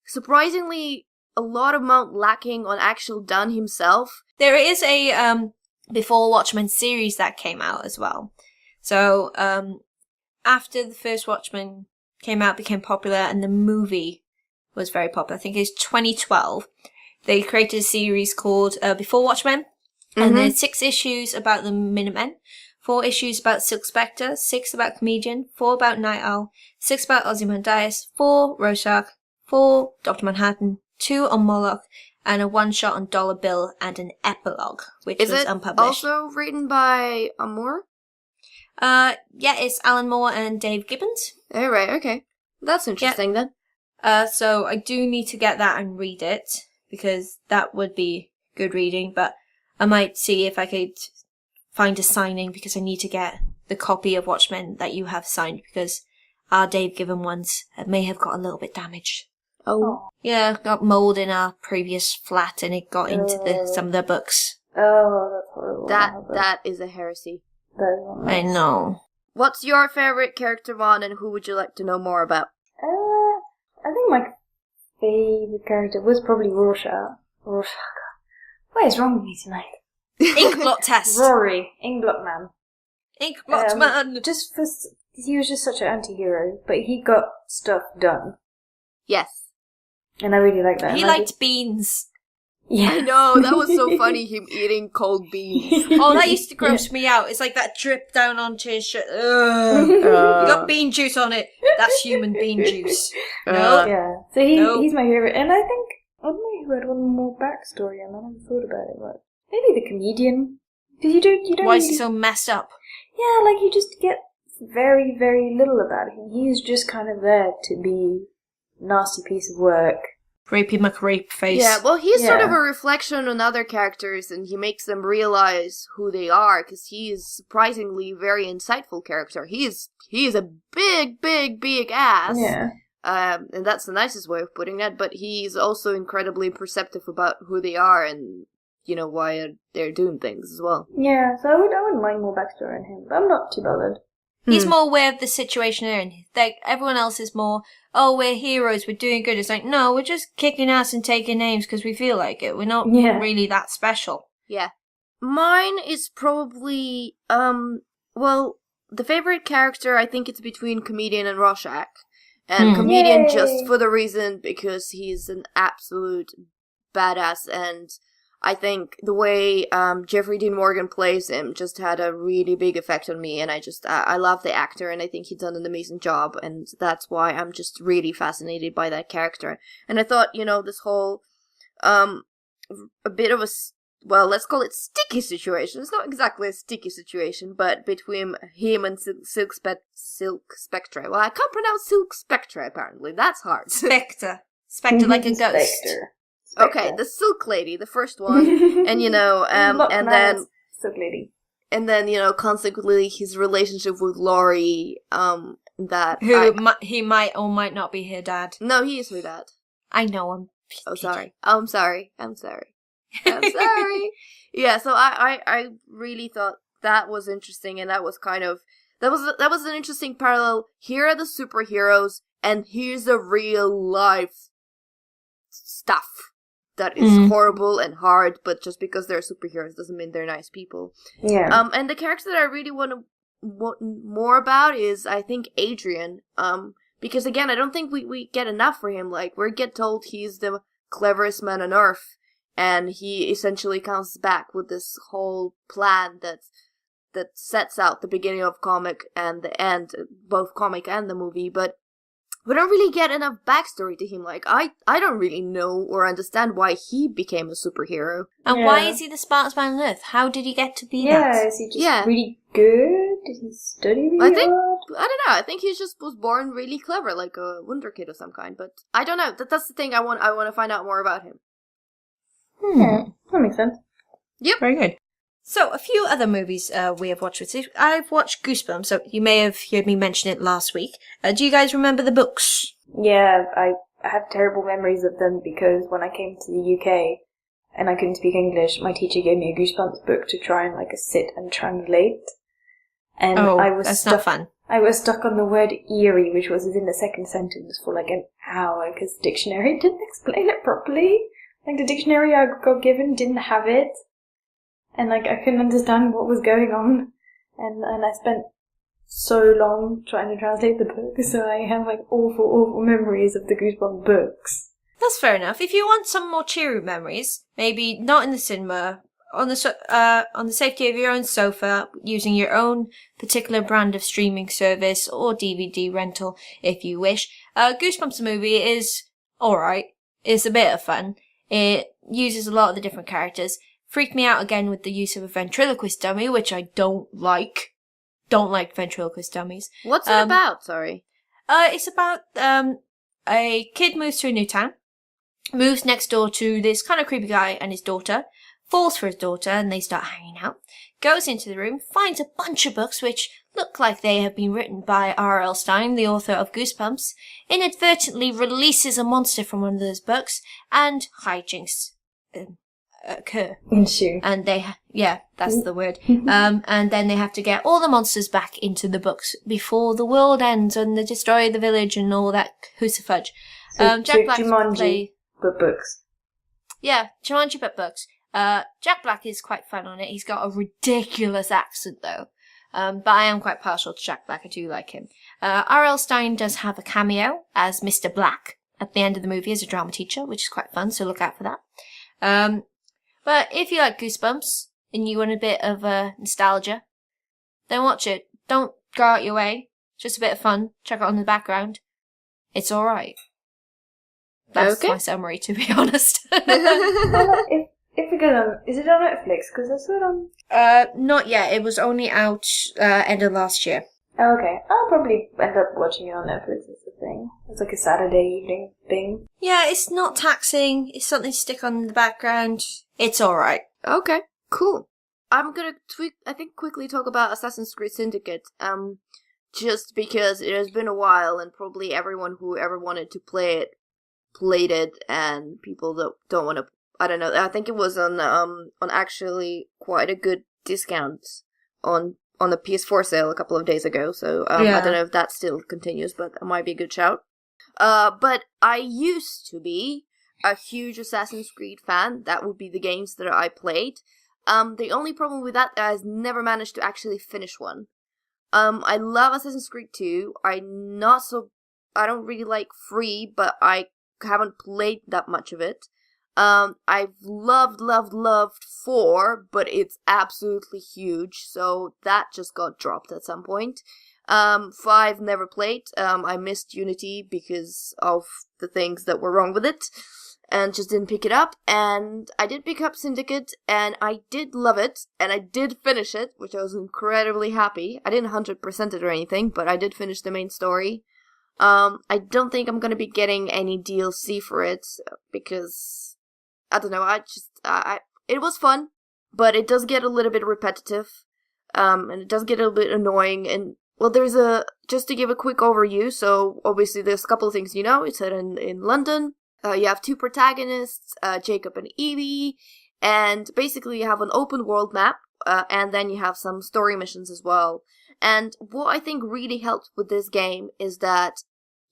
surprisingly a lot of amount lacking on actual Dunn himself. There is a Before Watchmen series that came out as well. So after the first Watchmen came out, became popular, and the movie was very popular, I think it was 2012, they created a series called Before Watchmen, and there's 6 issues about the Minutemen, 4 issues about Silk Spectre, 6 about Comedian, 4 about Night Owl, 6 about Ozymandias, 4 Rorschach, 4 Dr. Manhattan, 2 on Moloch, and a one-shot on Dollar Bill, and an epilogue, which was unpublished. Is it also written by Moore? Yeah, it's Alan Moore and Dave Gibbons. Oh, right, okay. That's interesting then. So I do need to get that and read it, because that would be good reading, but I might see if I could find a signing, because I need to get the copy of Watchmen that you have signed, because our Dave Gibbons ones may have got a little bit damaged. Oh. Yeah, got mold in our previous flat, and it got into some of the books. Oh, that's horrible. That is a heresy. That is not nice. I know. What's your favorite character, Mon, and who would you like to know more about? I think my favorite character was probably Rorschach. What is wrong with me tonight? Inkblot test. Rory, Inkblot Man. Inkblot man. He was just such an anti-hero, but he got stuff done. Yes. And I really like that. He liked beans. Yeah. I know, that was so funny, him eating cold beans. Oh, that used to gross me out. It's like that drip down onto his shirt. You got bean juice on it. That's human bean juice. No. Yeah. So he's my favorite. And I think, I don't know who had one more backstory, and I never thought about it, but maybe the Comedian. Because you don't Why is he so messed up? Yeah, like you just get very, very little about him. He's just kind of there to be a nasty piece of work. Rapey McRape face. Yeah, well, he's sort of a reflection on other characters, and he makes them realize who they are, because he is surprisingly very insightful character. He is a big ass. Yeah. And that's the nicest way of putting it, but he's also incredibly perceptive about who they are and, you know, why they're doing things as well. Yeah, so I wouldn't mind more backstory on him, but I'm not too bothered. He's more aware of the situation they're in. Like, everyone else is more, oh, we're heroes, we're doing good. It's like, no, we're just kicking ass and taking names because we feel like it. We're not really that special. Yeah. Mine is probably, well, the favorite character, I think it's between Comedian and Rorschach. And Comedian just for the reason because he's an absolute badass, and I think the way Jeffrey Dean Morgan plays him just had a really big effect on me, and I love the actor, and I think he's done an amazing job, and that's why I'm just really fascinated by that character. And I thought, you know, this whole, a bit of a, well, let's call it sticky situation. It's not exactly a sticky situation, but between him and Silk Spectre. Well, I can't pronounce Silk Spectre, apparently. That's hard. Spectre like a ghost. Spectre. Okay, the Silk Lady, the first one, and you know, and then Silk Lady. And then, consequently, his relationship with Laurie, he might or might not be her dad. No, he is her dad. I know him. Oh, sorry. I'm sorry. Yeah, so I really thought that was interesting, and that was kind of, that was an interesting parallel. Here are the superheroes, and here's the real life stuff that is horrible and hard, but just because they're superheroes doesn't mean they're nice people. Yeah. And the character that I really want more about is, I think, Adrian. Because again, I don't think we get enough for him. Like, we get told he's the cleverest man on Earth, and he essentially comes back with this whole plan that sets out the beginning of comic and the end, both comic and the movie, but we don't really get enough backstory to him. Like, I don't really know or understand why he became a superhero. And why is he the smartest man on Earth? How did he get to be that? Yeah, is he just really good? Did he study really I don't know. I think he just was born really clever, like a wonder kid of some kind. But I don't know. That's the thing. I want to find out more about him. Yeah, that makes sense. Yep. Very good. So, a few other movies we have watched with you. I've watched Goosebumps, so you may have heard me mention it last week. Do you guys remember the books? Yeah, I have terrible memories of them because when I came to the UK and I couldn't speak English, my teacher gave me a Goosebumps book to try and sit and translate. And that's not fun. I was stuck on the word eerie, which was in the second sentence for an hour because the dictionary didn't explain it properly. The dictionary I got given didn't have it. And I couldn't understand what was going on, and I spent so long trying to translate the book, so I have awful memories of the Goosebumps books. That's fair enough. If you want some more cheery memories, maybe not in the cinema, on the safety of your own sofa, using your own particular brand of streaming service or DVD rental, if you wish. Goosebumps the movie is alright. It's a bit of fun. It uses a lot of the different characters. Freaked me out again with the use of a ventriloquist dummy, which I don't like. Don't like ventriloquist dummies. What's it about? Sorry. It's about a kid moves to a new town, moves next door to this kind of creepy guy and his daughter, falls for his daughter, and they start hanging out. Goes into the room, finds a bunch of books which look like they have been written by R.L. Stine, the author of Goosebumps, inadvertently releases a monster from one of those books, and hijinks occur. Ensue. And that's the word. And then they have to get all the monsters back into the books before the world ends and they destroy the village and all that hoosafudge. So Jack Black Jumanji, but books. Yeah, Jumanji but books. Jack Black is quite fun on it. He's got a ridiculous accent though. But I am quite partial to Jack Black. I do like him. R.L. Stine does have a cameo as Mr. Black at the end of the movie as a drama teacher, which is quite fun, so look out for that. But if you like Goosebumps and you want a bit of nostalgia, then watch it. Don't go out your way. Just a bit of fun. Check it on in the background. It's alright. That's my summary, to be honest. If we go on, is it on Netflix? Because I saw it on... Not yet. It was only out end of last year. Oh, okay. I'll probably end up watching it on Netflix as a thing. It's like a Saturday evening thing. Yeah, it's not taxing. It's something to stick on in the background. It's alright. Okay, cool. I'm gonna quickly talk about Assassin's Creed Syndicate. Just because it has been a while and probably everyone who ever wanted to play it played it, and people that don't want to, I don't know. I think it was on actually quite a good discount on the PS4 sale a couple of days ago. So I don't know if that still continues, but it might be a good shout. But I used to be a huge Assassin's Creed fan. That would be the games that I played. The only problem with that is never managed to actually finish one. I love Assassin's Creed 2. I don't really like 3, but I haven't played that much of it. I've loved 4, but it's absolutely huge, so that just got dropped at some point. 5 never played. I missed Unity because of the things that were wrong with it, and just didn't pick it up. And I did pick up Syndicate, and I did love it, and I did finish it, which I was incredibly happy. I didn't 100% it or anything, but I did finish the main story. I don't think I'm gonna be getting any DLC for it, because, I don't know, it was fun, but it does get a little bit repetitive. and it does get a little bit annoying. And well, just to give a quick overview. So obviously, there's a couple of things it's set in London. You have two protagonists, Jacob and Evie, and basically you have an open world map, and then you have some story missions as well. And what I think really helped with this game is that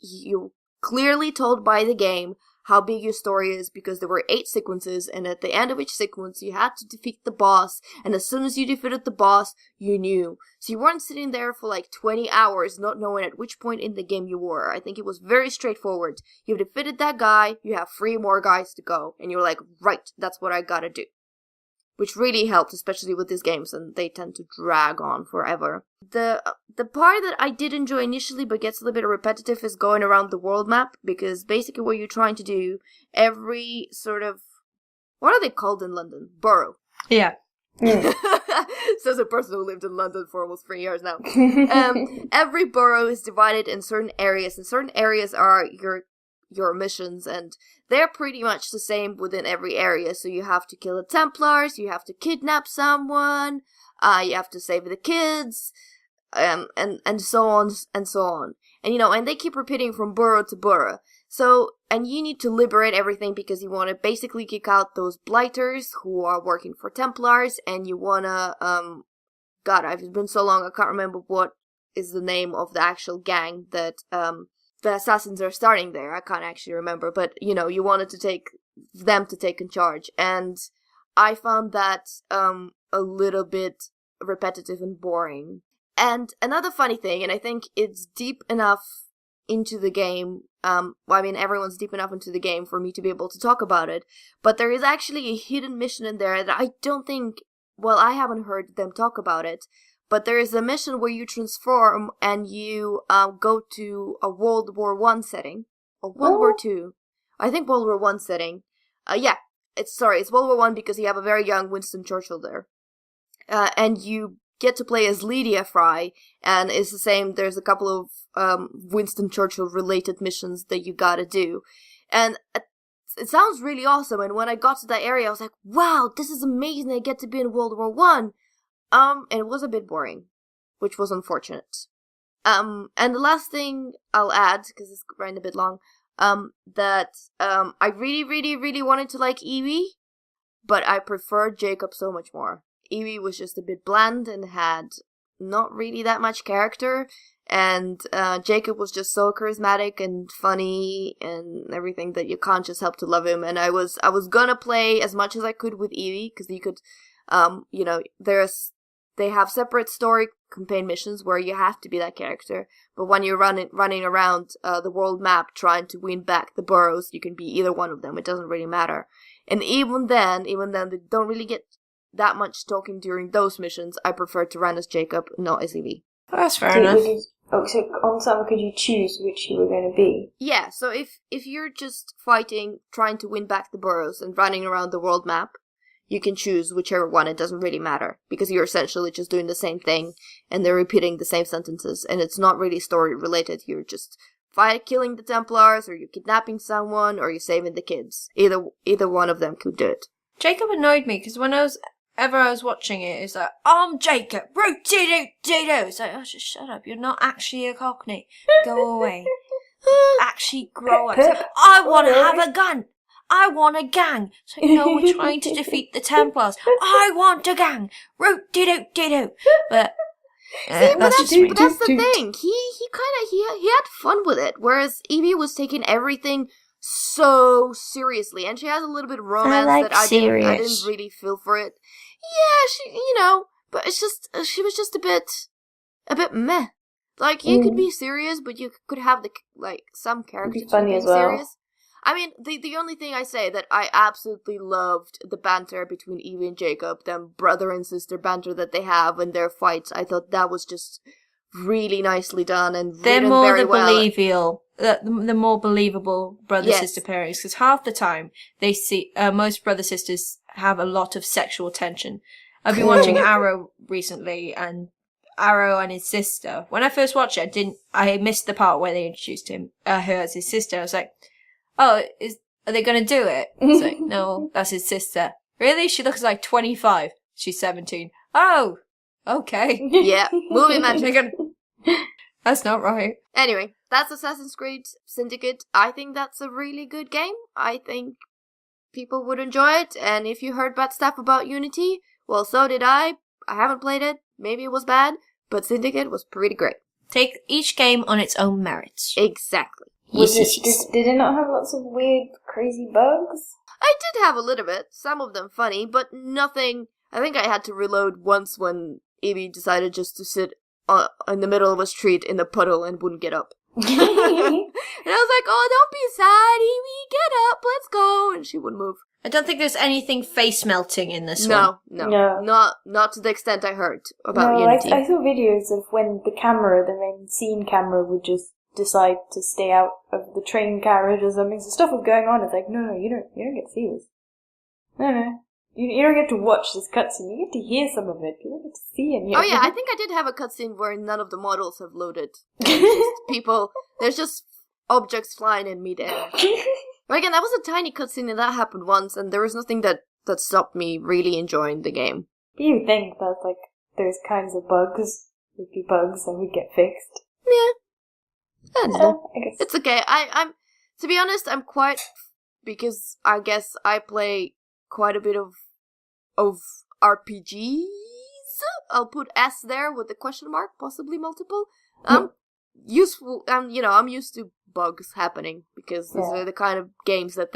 you clearly told by the game how big your story is, because there were 8 sequences, and at the end of each sequence you had to defeat the boss, and as soon as you defeated the boss, you knew. So you weren't sitting there for like 20 hours not knowing at which point in the game you were. I think it was very straightforward. You've defeated that guy, you have 3 more guys to go, and you're like, right, that's what I gotta do. Which really helped, especially with these games, and they tend to drag on forever. The part that I did enjoy initially, but gets a little bit repetitive, is going around the world map, because basically what you're trying to do, every sort of, what are they called in London? Borough. Yeah. Says a person who lived in London for almost 3 years now. Every borough is divided in certain areas, and certain areas are your missions, and they're pretty much the same within every area. So you have to kill the Templars, you have to kidnap someone, you have to save the kids, and so on and so on. And and they keep repeating from borough to borough. So, and you need to liberate everything, because you want to basically kick out those blighters who are working for Templars, and you want to, God, it's been so long, I can't remember what is the name of the actual gang that, the assassins are starting there. I can't actually remember, but you wanted to take them to take in charge, and I found that a little bit repetitive and boring. And another funny thing, and I think it's deep enough into the game, everyone's deep enough into the game for me to be able to talk about it, but there is actually a hidden mission in there that I don't think, I haven't heard them talk about it. But there is a mission where you transform and you go to a World War I setting. Or World War II. I think World War I setting. It's World War I, because you have a very young Winston Churchill there. And you get to play as Lydia Fry, and it's the same, there's a couple of Winston Churchill related missions that you gotta do. And it sounds really awesome, and when I got to that area I was like, wow, this is amazing, I get to be in World War I. And it was a bit boring, which was unfortunate. And the last thing I'll add, because it's running a bit long, that I really, really, really wanted to like Evie, but I preferred Jacob so much more. Evie was just a bit bland and had not really that much character, and Jacob was just so charismatic and funny and everything that you can't just help to love him. And I was gonna play as much as I could with Evie, because you could, they have separate story campaign missions where you have to be that character, but when you're running around the world map trying to win back the boroughs, you can be either one of them. It doesn't really matter. And even then, they don't really get that much talking during those missions. I prefer to run as Jacob, not as Evie. Well, that's fair enough. So on some, could you choose which you were going to be? Yeah, so if you're just fighting, trying to win back the boroughs and running around the world map, you can choose whichever one. It doesn't really matter, because you're essentially just doing the same thing, and they're repeating the same sentences, and it's not really story related. You're just killing the Templars, or you're kidnapping someone, or you're saving the kids. Either one of them could do it. Jacob annoyed me, because when I was watching it, it's like, I'm Jacob, root-dee-doo. It's like, oh, just shut up, you're not actually a Cockney. Go away. Actually grow up. Like, I want to have a gun. I want a gang. So, we're trying to defeat the Templars. I want a gang. Root-dee-doo. But that's the thing. He had fun with it, whereas Evie was taking everything so seriously, and she has a little bit of romance I didn't really feel for it. Yeah, she, but it's just, she was just a bit meh. Like, you could be serious, but you could have some characters be funny as well. Serious. I mean, the only thing I say that I absolutely loved the banter between Evie and Jacob, them brother and sister banter that they have in their fights. I thought that was just really nicely done and written very well. The more believable brother-sister pairings, because half the time they see most brother-sisters have a lot of sexual tension. I've been watching Arrow recently, and Arrow and his sister. When I first watched it, I missed the part where they introduced her as his sister. I was like, oh, are they going to do it? It's like, no, that's his sister. Really? She looks like 25. She's 17. Oh, Okay. Yeah, movie magic. That's not right. Anyway, that's Assassin's Creed Syndicate. I think that's a really good game. I think people would enjoy it, and if you heard bad stuff about Unity, well, so did I. I haven't played it. Maybe it was bad, but Syndicate was pretty great. Take each game on its own merits. Exactly. Did it not have lots of weird, crazy bugs? I did have a little bit, some of them funny, but nothing. I think I had to reload once when Evie decided just to sit in the middle of a street in a puddle and wouldn't get up. And I was like, oh, don't be sad, Evie, get up, let's go. And she wouldn't move. I don't think there's anything face melting in this one. No. Not to the extent I heard about Unity. I saw videos of when the main scene camera, would just decide to stay out of the train carriage or something. So stuff was going on. It's like, no, you don't get to see this. No. You don't get to watch this cutscene. You get to hear some of it. You don't get to see any of it. Oh yeah, I think I did have a cutscene where none of the models have loaded. There's just objects flying in midair. But again, that was a tiny cutscene and that happened once, and there was nothing that stopped me really enjoying the game. You think that, like, those kinds of bugs would be bugs that would get fixed? Yeah. I don't know. I guess. It's okay. I'm to be honest, I'm quite, because I guess I play quite a bit of RPGs. I'll put S there with the question mark, possibly multiple. Useful, I'm used to bugs happening because these are the kind of games that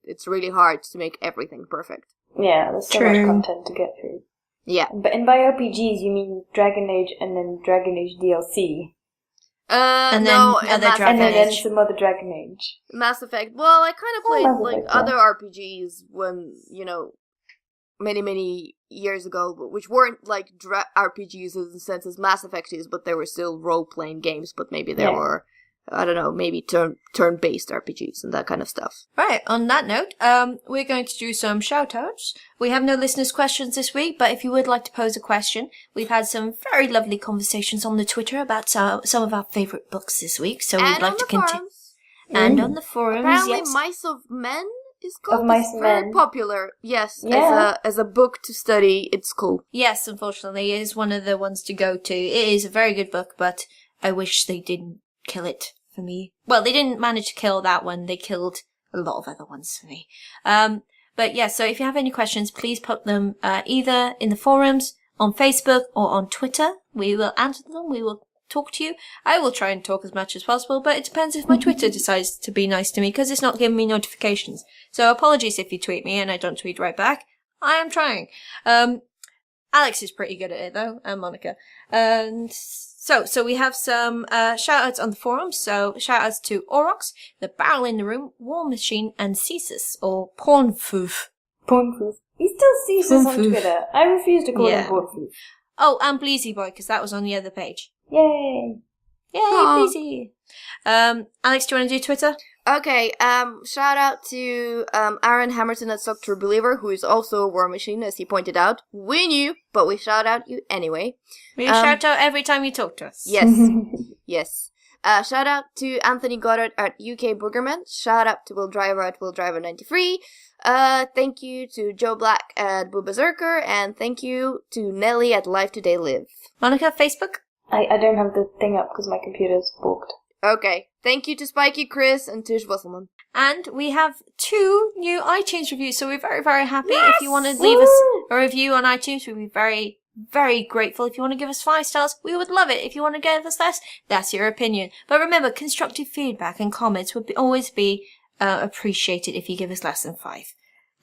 it's really hard to make everything perfect. Yeah, there's so much content to get through. Yeah. But and by RPGs you mean Dragon Age and then Dragon Age DLC? And no, then other Mass Dragon and then Age. some other Dragon Age. Mass Effect. Well, I kind of played Mass Effect, other RPGs when, many years ago, which weren't like RPGs in the sense as Mass Effect is, but they were still role-playing games, but maybe there were, I don't know, maybe turn-based RPGs and that kind of stuff. Right, on that note, we're going to do some shout-outs. We have no listeners' questions this week, but if you would like to pose a question, we've had some very lovely conversations on the Twitter about some of our favourite books this week, so we'd like to continue. And on the forums, apparently yes. Mice of Men is called. Of Mice it's and very Men. popular. Yes, Yeah. as a book to study, it's cool. Yes, unfortunately, it is one of the ones to go to. It is a very good book, but I wish they didn't kill it for me. Well, they didn't manage to kill that one. They killed a lot of other ones for me. But yeah, so if you have any questions, please put them either in the forums, on Facebook, or on Twitter. We will answer them. We will talk to you. I will try and talk as much as possible, but it depends if my Twitter decides to be nice to me, because it's not giving me notifications. So apologies if you tweet me and I don't tweet right back. I am trying. Alex is pretty good at it though, and Monica. And so we have some shout-outs on the forums. So shout-outs to Orox, The Barrel in the Room, War Machine, and Cesus, or Pornfoof. Pornfoof. He still sees us on Pornfoof. Twitter. I refuse to call him Pornfoof. Oh, and Bleezy Boy, because that was on the other page. Yay! Yay, Aw. Bleezy! Alex, do you want to do Twitter? Okay, shout out to Aaron Hammerton at Sock True Believer, who is also a War Machine, as he pointed out. We knew, but we shout out you anyway. We shout out every time you talk to us. Yes, yes. Shout out to Anthony Goddard at UK Boogerman. Shout out to Will Driver at Will Driver 93. Thank you to Joe Black at Boo Berserker, and thank you to Nelly at Live Today Live. Monica, Facebook? I don't have the thing up because my computer's balked. Okay. Thank you to Spiky Chris and Tish Wasselman. And we have 2 new iTunes reviews, so we're very, very happy. Yes! If you want to leave us a review on iTunes, we'd be very, very grateful. If you want to give us 5 stars, we would love it. If you want to give us less, that's your opinion. But remember, constructive feedback and comments would always be appreciated if you give us less than 5.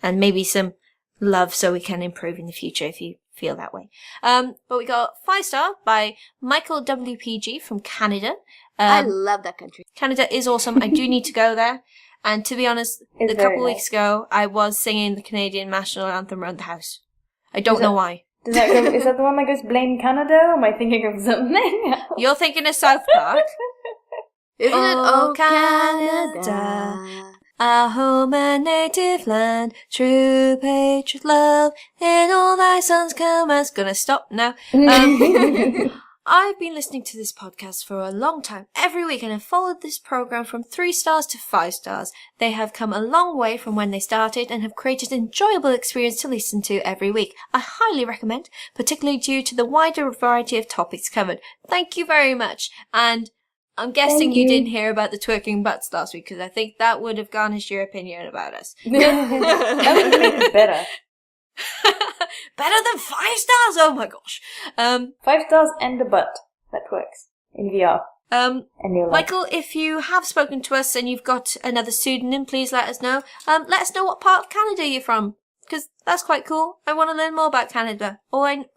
And maybe some love so we can improve in the future if you feel that way. But we got 5-star by Michael WPG from Canada. I love that country. Canada is awesome. I do need to go there. And to be honest, It's a couple very weeks ago, I was singing the Canadian national anthem around the house. I don't know why. Is that the one that goes Blame Canada, or am I thinking of something else? You're thinking of South Park. Isn't it? Oh, Oh, Canada. Canada. Our home and native land, true patriot love, in all thy sons' commands. Gonna stop now. I've been listening to this podcast for a long time, every week, and I've followed this program from 3 stars to 5 stars. They have come a long way from when they started and have created an enjoyable experience to listen to every week. I highly recommend, particularly due to the wider variety of topics covered. Thank you very much. And I'm guessing you didn't hear about the twerking butts last week, because I think that would have garnished your opinion about us. That would make it better. Better than 5 stars? Oh my gosh. 5 stars and the butt. That works. In VR. And your life. Michael, if you have spoken to us and you've got another pseudonym, please let us know. Let us know what part of Canada you're from, because that's quite cool. I want to learn more about Canada.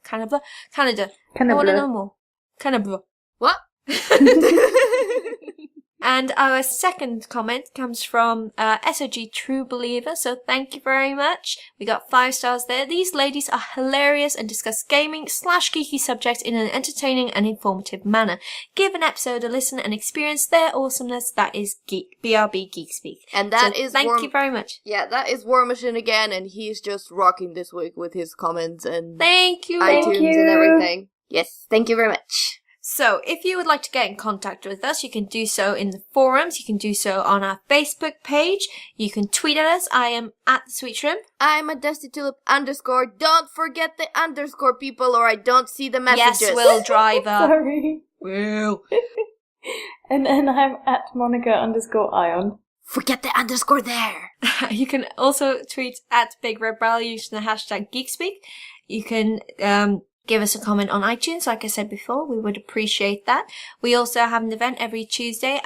Canada. I want to know more. Canada. What? And our second comment comes from SOG True Believer, so thank you very much. We got 5 stars there. These ladies are hilarious and discuss gaming/geeky subjects in an entertaining and informative manner. Give an episode a listen and experience their awesomeness. That is BRB Geek Speak. And that is thank you very much. Yeah, that is War Machine again, and he's just rocking this week with his comments and thank you. iTunes and everything. Yes, thank you very much. So, if you would like to get in contact with us, you can do so in the forums. You can do so on our Facebook page. You can tweet at us. I am at the Sweet Shrimp. I'm a Dusty Tulip _. Don't forget the underscore, people, or I don't see the messages. Yes, Will Driver. Sorry. Will. And I'm at Monica _Ion. Forget the underscore there. You can also tweet at BigRedBarel using the hashtag GeekSpeak. You can give us a comment on iTunes, like I said before. We would appreciate that. We also have an event every Tuesday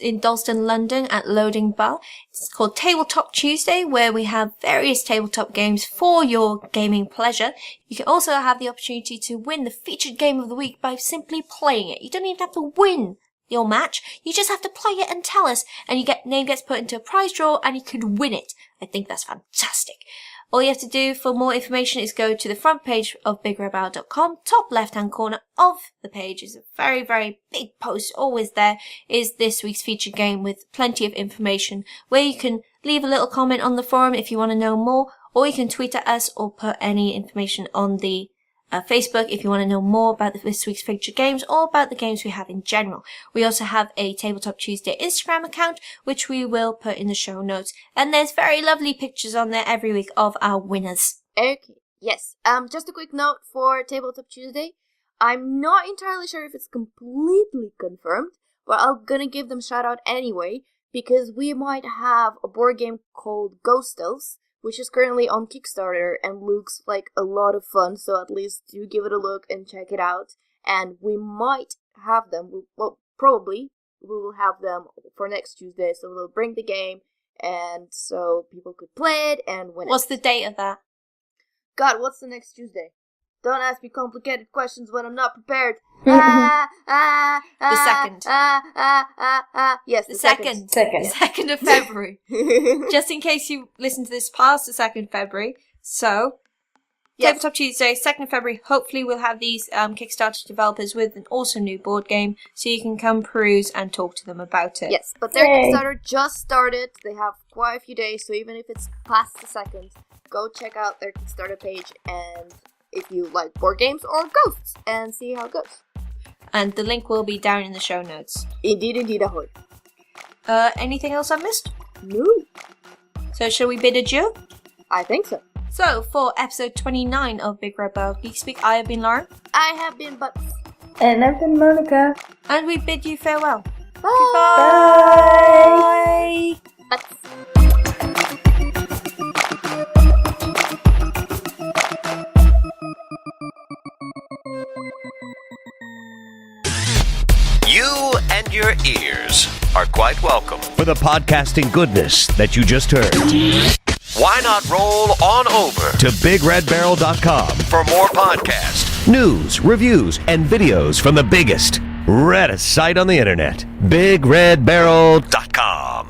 in Dalston, London at Loading Bar. It's called Tabletop Tuesday, where we have various tabletop games for your gaming pleasure. You can also have the opportunity to win the featured game of the week by simply playing it. You don't even have to win your match. You just have to play it and tell us, and your name gets put into a prize draw and you could win it. I think that's fantastic. All you have to do for more information is go to the front page of BigRedBarel.com. Top left-hand corner of the page is a very, very big post. Always there is this week's featured game with plenty of information where you can leave a little comment on the forum if you want to know more, or you can tweet at us or put any information on the Facebook if you want to know more about this week's featured games or about the games we have in general. We also have a Tabletop Tuesday Instagram account, which we will put in the show notes. And there's very lovely pictures on there every week of our winners. Okay, yes. Just a quick note for Tabletop Tuesday. I'm not entirely sure if it's completely confirmed, but I'm gonna give them a shout out anyway, because we might have a board game called Ghostels, which is currently on Kickstarter and looks like a lot of fun, so at least do give it a look and check it out. And we might have them, well, probably, we will have them for next Tuesday, so we'll bring the game, and so people could play it and win it. What's the date of that? God, what's the next Tuesday? Don't ask me complicated questions when I'm not prepared. The second. Yes, The second. The 2nd of February. Just in case you listen to this past the 2nd of February. So, yes. Tabletop Tuesday, 2nd of February. Hopefully we'll have these Kickstarter developers with an awesome new board game, so you can come peruse and talk to them about it. Yes, but their Kickstarter just started. They have quite a few days, so even if it's past the 2nd, go check out their Kickstarter page, and if you like board games or ghosts, and see how it goes. And the link will be down in the show notes. Indeed, ahoy. Anything else I missed? No. So shall we bid adieu? I think so. So, for episode 29 of BigRedBarel Geek Speak, I have been Lauren. I have been Butts. And I've been Monica. And we bid you farewell. Bye. Goodbye. Butts. You and your ears are quite welcome for the podcasting goodness that you just heard. Why not roll on over to BigRedBarel.com for more podcasts, news, reviews, and videos from the biggest, reddest site on the internet, BigRedBarel.com.